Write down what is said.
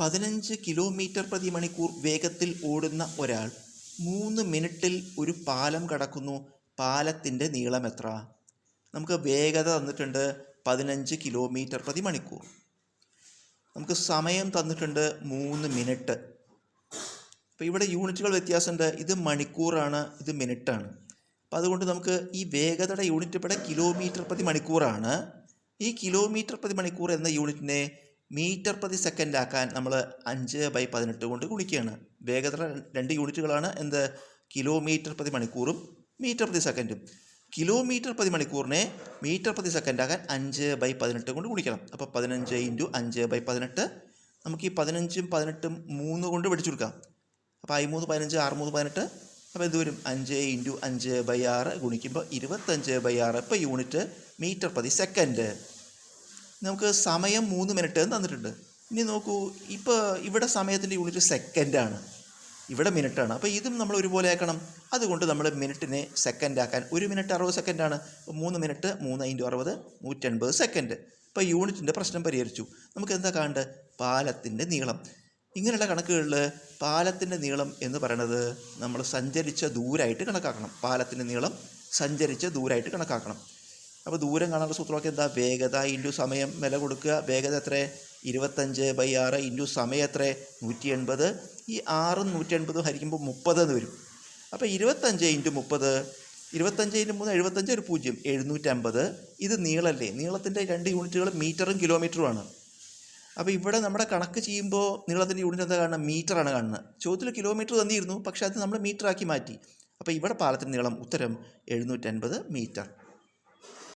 15 kilometre പ്രതി മണിക്കൂർ വേഗത്തിൽ ഓടുന്ന ഒരാൾ 3 മിനിറ്റിൽ ഒരു പാലം കടക്കുന്നു. പാലത്തിൻ്റെ നീളം എത്ര? നമുക്ക് വേഗത തന്നിട്ടുണ്ട് 15 കിലോമീറ്റർ പ്രതി മണിക്കൂർ. നമുക്ക് സമയം തന്നിട്ടുണ്ട് 3 മിനിറ്റ്. അപ്പോൾ ഇവിടെ യൂണിറ്റുകൾ വ്യത്യാസമുണ്ട്. ഇത് മണിക്കൂറാണ്, ഇത് മിനിറ്റാണ്. അപ്പോൾ അതുകൊണ്ട് നമുക്ക് ഈ വേഗതയുടെ യൂണിറ്റ് ഇവിടെ കിലോമീറ്റർ പ്രതി മണിക്കൂറാണ്. ഈ കിലോമീറ്റർ പ്രതി മണിക്കൂർ എന്ന യൂണിറ്റിനെ മീറ്റർ പ്രതി സെക്കൻഡ് ആക്കാൻ നമ്മൾ 5/18 കൊണ്ട് ഗുണിക്കുകയാണ്. വേഗതയുടെ 2 യൂണിറ്റുകളാണ് എന്ത്? കിലോമീറ്റർ പ്രതി മണിക്കൂറും മീറ്റർ പ്രതി സെക്കൻഡും. കിലോമീറ്റർ പ്രതി മണിക്കൂറിനെ മീറ്റർ പ്രതി സെക്കൻഡ് ആക്കാൻ 5/18 കൊണ്ട് ഗുണിക്കണം. അപ്പോൾ 15 × 5/18. നമുക്ക് ഈ 15ഉം 18ഉം 3 കൊണ്ട് പഠിച്ചു കൊടുക്കാം. അപ്പോൾ 13 15 6 3 18. അപ്പോൾ ഇത് വരും 5 × 5/6 ഗുണിക്കുമ്പോൾ 25/6 ഇപ്പോൾ യൂണിറ്റ് മീറ്റർ പ്രതി സെക്കൻഡ്. നമുക്ക് സമയം 3 മിനിറ്റ് എന്ന് തന്നിട്ടുണ്ട്. ഇനി നോക്കൂ, ഇപ്പോൾ ഇവിടെ സമയത്തിൻ്റെ യൂണിറ്റ് സെക്കൻഡാണ്, ഇവിടെ മിനിറ്റാണ്. അപ്പോൾ ഇതും നമ്മൾ ഒരുപോലെ ആക്കണം. അതുകൊണ്ട് നമ്മൾ മിനിറ്റിനെ സെക്കൻഡ് ആക്കാൻ 1 മിനിറ്റ് 60 സെക്കൻഡാണ്. 3 minute 3 × 60 180 second. ഇപ്പോൾ യൂണിറ്റിൻ്റെ പ്രശ്നം പരിഹരിച്ചു. നമുക്ക് എന്താ കാണേണ്ടത്? പാലത്തിൻ്റെ നീളം. ഇങ്ങനെയുള്ള കണക്കുകളിൽ പാലത്തിൻ്റെ നീളം എന്ന് പറയുന്നത് നമ്മൾ സഞ്ചരിച്ച ദൂരമായിട്ട് കണക്കാക്കണം. പാലത്തിൻ്റെ നീളം സഞ്ചരിച്ച ദൂരമായിട്ട് കണക്കാക്കണം. അപ്പോൾ ദൂരം കാണാനുള്ള സൂത്രമൊക്കെ എന്താ? വേഗത × സമയം വില കൊടുക്കുക. വേഗത എത്ര? 25/6 × സമയം എത്ര? 180. ഈ 6ഉം 180 ഹരിക്കുമ്പോൾ 30 എന്ന് വരും. അപ്പോൾ 25 × 30, 25 × 3 75, ഒരു 0 750. ഇത് നീളമല്ലേ? നീളത്തിൻ്റെ 2 യൂണിറ്റുകൾ മീറ്ററും കിലോമീറ്ററുമാണ്. അപ്പോൾ ഇവിടെ നമ്മുടെ കണക്ക് ചെയ്യുമ്പോൾ നീളത്തിൻ്റെ യൂണിറ്റ് എന്താ കാണുന്നത്? മീറ്ററാണ് കാണുന്നത്. ചോദ്യത്തിൽ കിലോമീറ്റർ തന്നിരുന്നു, പക്ഷേ അത് നമ്മൾ മീറ്ററാക്കി മാറ്റി. അപ്പോൾ ഇവിടെ പാലത്തിൻ്റെ നീളം ഉത്തരം 750 മീറ്റർ.